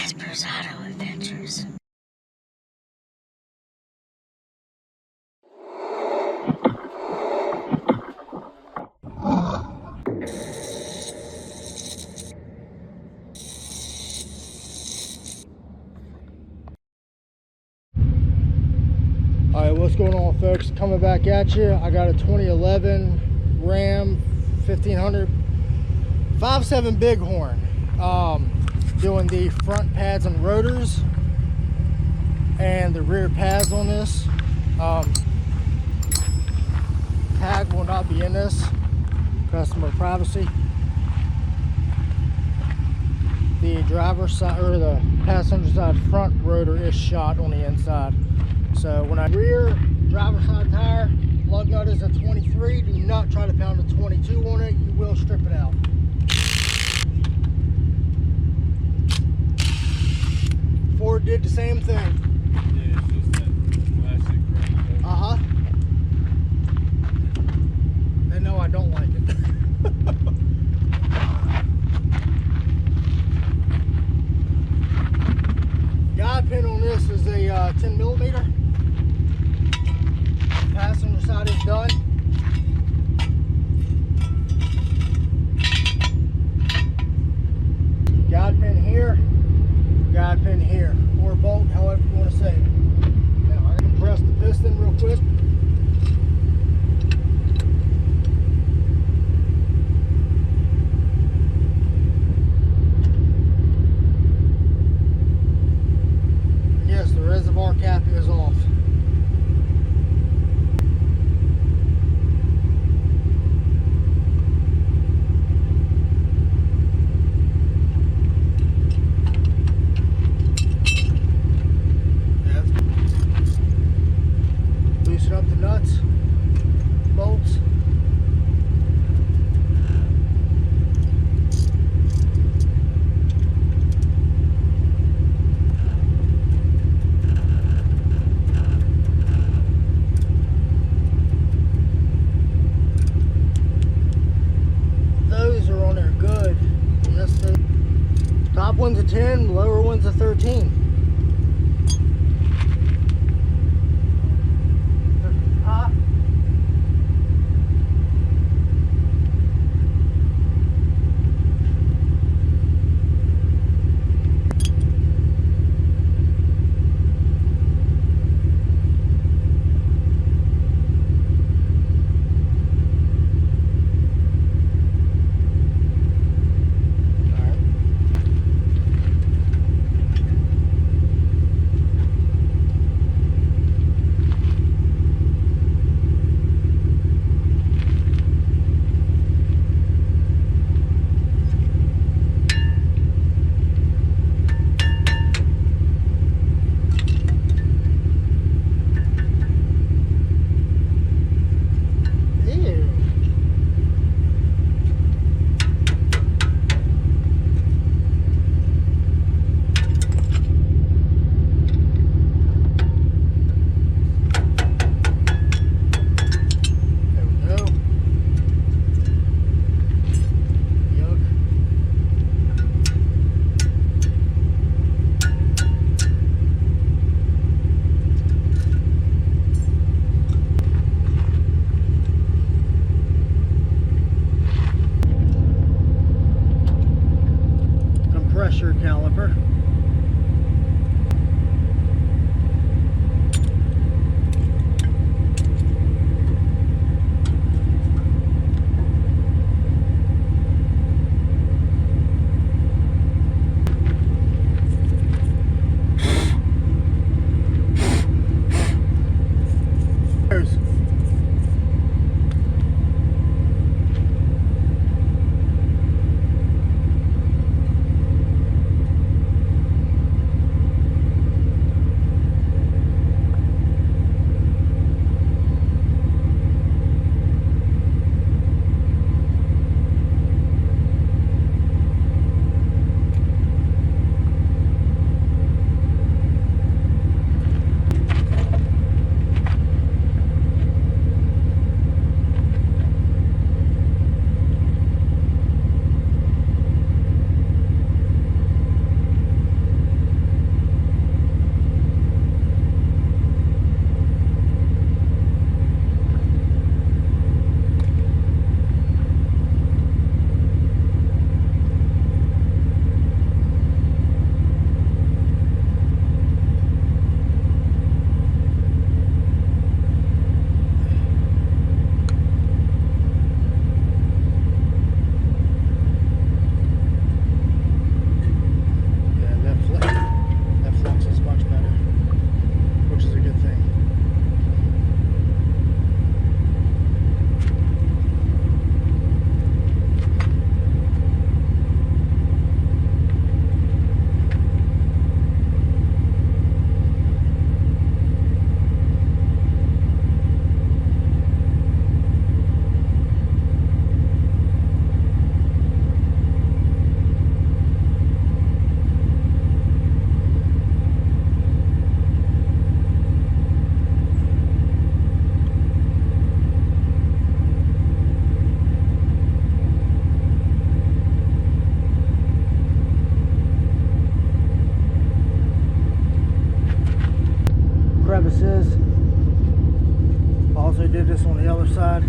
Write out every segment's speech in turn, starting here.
Casper's Auto Adventures. Alright, what's going on, folks? Coming back at you. I got a 2011 Ram 1500 5.7 Bighorn. Doing the front pads and rotors and the rear pads on this. Tag will not be in this. Customer privacy. The driver's side or the passenger side front rotor is shot on the inside. So when I rear driver's side tire, lug nut is a 23. Do not try to pound a 22 on it. You will strip it out. Ford did the same thing. Yeah, it's just that plastic ring. Uh-huh. And no, I don't like it. Guide pin on this is a 10 millimeter. Passenger side is done. Guide pin here, guide pin here, or bolt, however you want to say it. Now I can press the piston real quick. Yes, the reservoir cap is off. Loosen up the nuts, bolts. Those are on there good. Yes, the top one's a 10, lower one's a 13. Pressure caliper. this on the other side.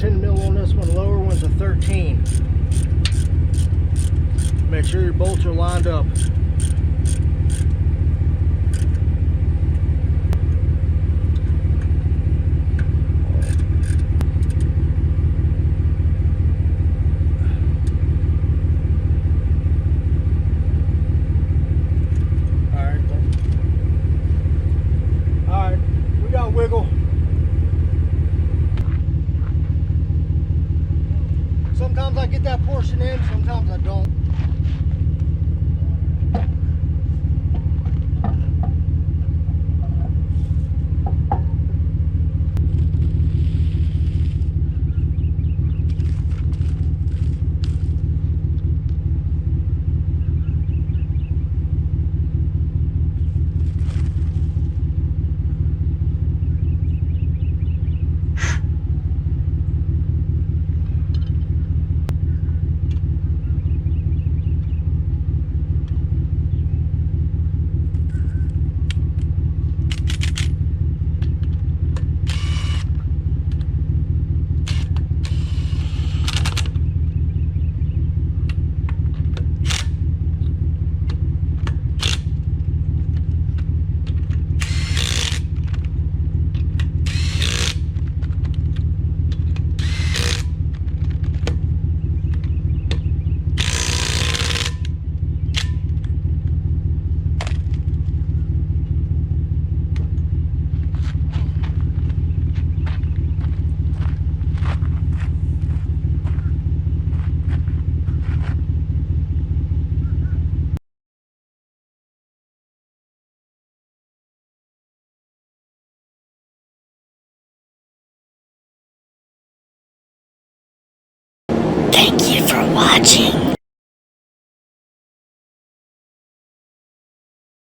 10 mil on this one, lower one's a 13. Make sure your bolts are lined up. Alright, we got wiggle. Sometimes I get that portion in, sometimes I don't. Thank you for watching.